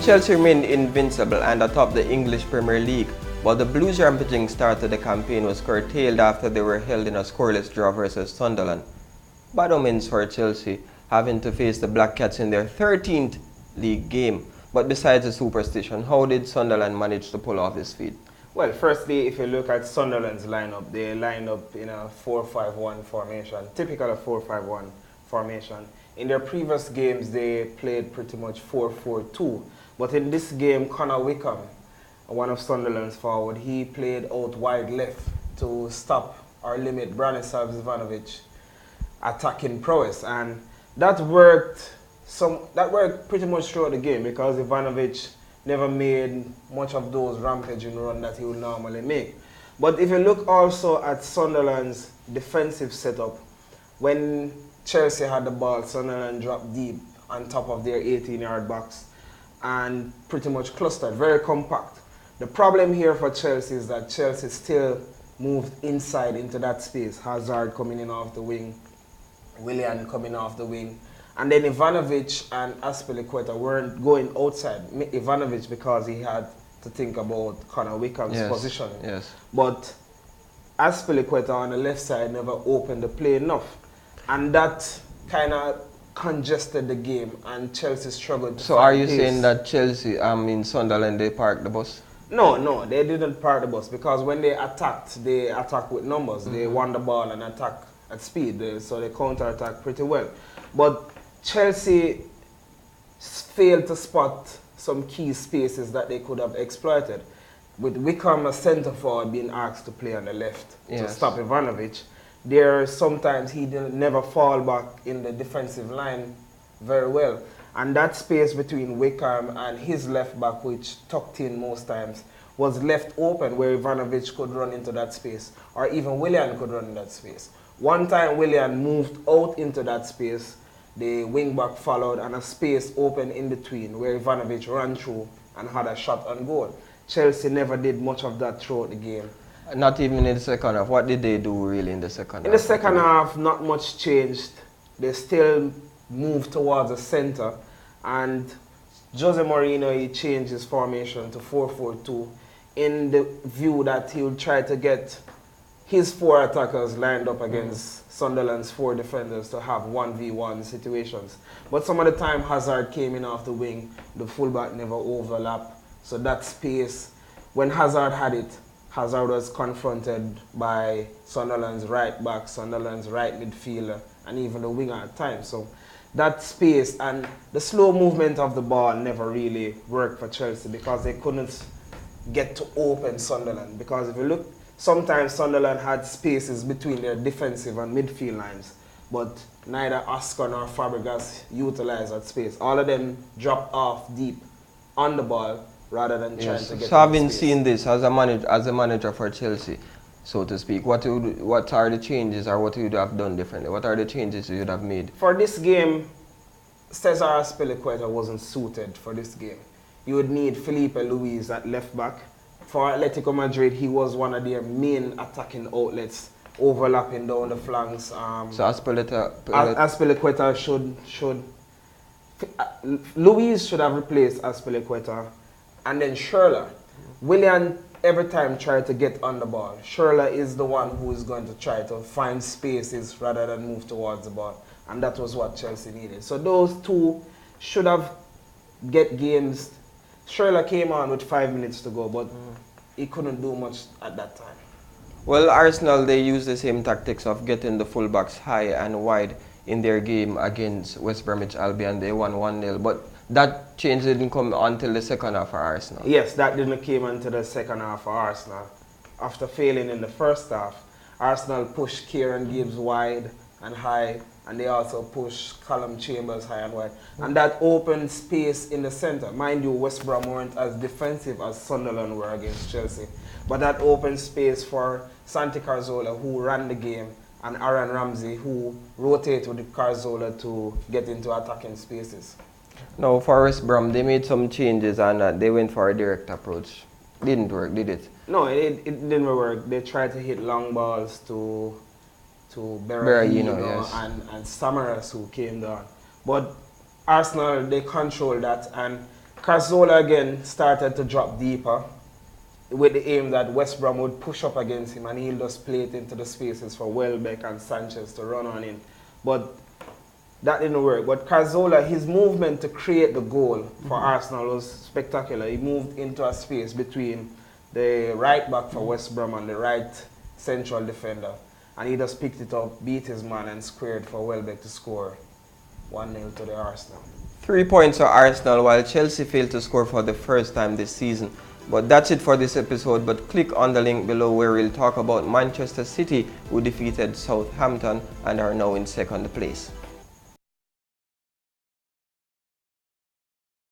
Chelsea remained invincible and atop the English Premier League, while the Blues' rampaging start to the campaign was curtailed after they were held in a scoreless draw versus Sunderland. Bad omens for Chelsea, having to face the Black Cats in their 13th league game. But besides the superstition, how did Sunderland manage to pull off this feat? Well, firstly, if you look at Sunderland's lineup, they lined up in a 4-5-1 formation, typical of 4-5-1 formation. In their previous games, they played pretty much 4-4-2. But in this game, Connor Wickham, one of Sunderland's forward, he played out wide left to stop or limit Branislav Ivanovic attacking prowess, and that worked pretty much throughout the game because Ivanovic never made much of those rampaging runs that he would normally make. But if you look also at Sunderland's defensive setup, when Chelsea had the ball, Sunderland dropped deep on top of their 18-yard box and pretty much clustered, very compact. The problem here for Chelsea is that Chelsea still moved inside into that space. Hazard coming in off the wing, Willian coming off the wing, and then Ivanovic and Azpilicueta weren't going outside. Ivanovic because he had to think about Connor Wickham's position. Yes. But Azpilicueta on the left side never opened the play enough, and that kind of congested the game, and Chelsea struggled to So are you saying that Chelsea, in Sunderland, they parked the bus? No, they didn't park the bus because when they attacked with numbers. They won the ball and attacked at speed, so they counter-attacked pretty well. But Chelsea failed to spot some key spaces that they could have exploited. With Wickham, a centre forward, being asked to play on the left to stop Ivanovic, sometimes he never fall back in the defensive line very well. And that space between Wickham and his left back, which tucked in most times, was left open where Ivanovic could run into that space, or even Willian could run in that space. One time Willian moved out into that space, the wing back followed, and a space opened in between where Ivanovic ran through and had a shot on goal. Chelsea never did much of that throughout the game. Not even in the second half. What did they do really in the second half? In the second half, not much changed. They still moved towards the center, and Jose Mourinho, he changed his formation to 4-4-2 in the view that he would try to get his 4 attackers lined up against Sunderland's 4 defenders to have 1v1 situations. But some of the time Hazard came in off the wing, the fullback never overlapped. So that space, when Hazard had it, Hazard was confronted by Sunderland's right back, Sunderland's right midfielder, and even the winger at times. So that space and the slow movement of the ball never really worked for Chelsea because they couldn't get to open Sunderland. Because if you look, sometimes Sunderland had spaces between their defensive and midfield lines, but neither Oscar nor Fabregas utilized that space. All of them dropped off deep on the ball rather than trying to get. So having seen this as a manager for Chelsea, so to speak, what are the changes, or what would you have done differently? What are the changes you would have made? For this game, Cesar Azpilicueta wasn't suited for this game. You would need Felipe Luis at left back. For Atletico Madrid, he was one of their main attacking outlets, overlapping down the flanks. So Azpilicueta should Luis should have replaced Azpilicueta, and then Schürrle. Willian every time tried to get on the ball. Schürrle is the one who is going to try to find spaces rather than move towards the ball, and that was what Chelsea needed. So those two should have get games. Schürrle came on with 5 minutes to go, but he couldn't do much at that time. Well, Arsenal, they used the same tactics of getting the fullbacks high and wide in their game against West Bromwich Albion. They won 1-0, but that change didn't come until the second half for Arsenal. Yes, that didn't come until the second half for Arsenal. After failing in the first half, Arsenal pushed Kieran Gibbs wide and high, and they also pushed Callum Chambers high and wide. And that opened space in the center. Mind you, West Brom weren't as defensive as Sunderland were against Chelsea. But that opened space for Santi Cazorla, who ran the game, and Aaron Ramsey, who rotated with Cazorla to get into attacking spaces. Now, for West Brom, they made some changes and they went for a direct approach. Didn't work, did it? No, it didn't work. They tried to hit long balls to Berahino and Samaras, who came down. But Arsenal, they controlled that, and Cazorla again started to drop deeper with the aim that West Brom would push up against him and he'll just play it into the spaces for Welbeck and Sanchez to run on in. But that didn't work. But Cazorla, his movement to create the goal for Arsenal was spectacular. He moved into a space between the right back for West Brom and the right central defender. And he just picked it up, beat his man and squared for Welbeck to score 1-0 to the Arsenal. 3 points for Arsenal, while Chelsea failed to score for the first time this season. But that's it for this episode, but click on the link below where we'll talk about Manchester City, who defeated Southampton and are now in second place.